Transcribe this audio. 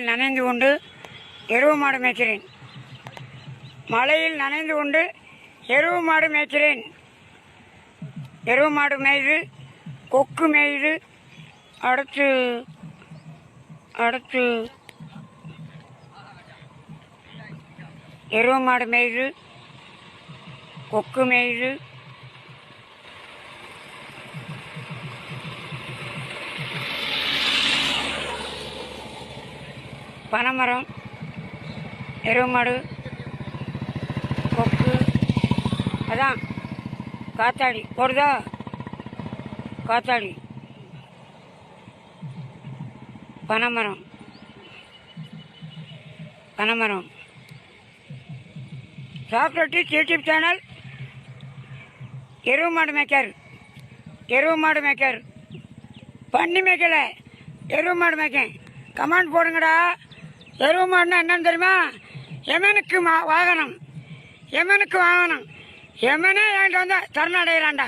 நனைந்து கொண்டு எருவு மாடு மேய்க்கிறேன். மழையில் நனைந்து கொண்டு எருவு மாடு மேய்க்கிறேன். எருவு மாடு மேய்து, கொக்கு மேய்து, அடுத்து எருவு மாடு மேய்து, கொக்கு மேய்து, பனைமரம், எருவு மாடு, கொக்கு, அதான் காத்தாடி போடுதா, காத்தாடி, பனைமரம், சாக்லேட் யூடியூப் சேனல் எருவு மாடு மேய்க்கார், பண்ணி மேய்க்கல, எருவு மாடு மேய்க்க. கமெண்ட் போடுங்கடா. எருவு மாடுனா என்னன்னு தெரியுமா? எமனுக்கு வாகனம், எமனே என்கிட்ட வந்தா தருணம் அடைகிறான்டா.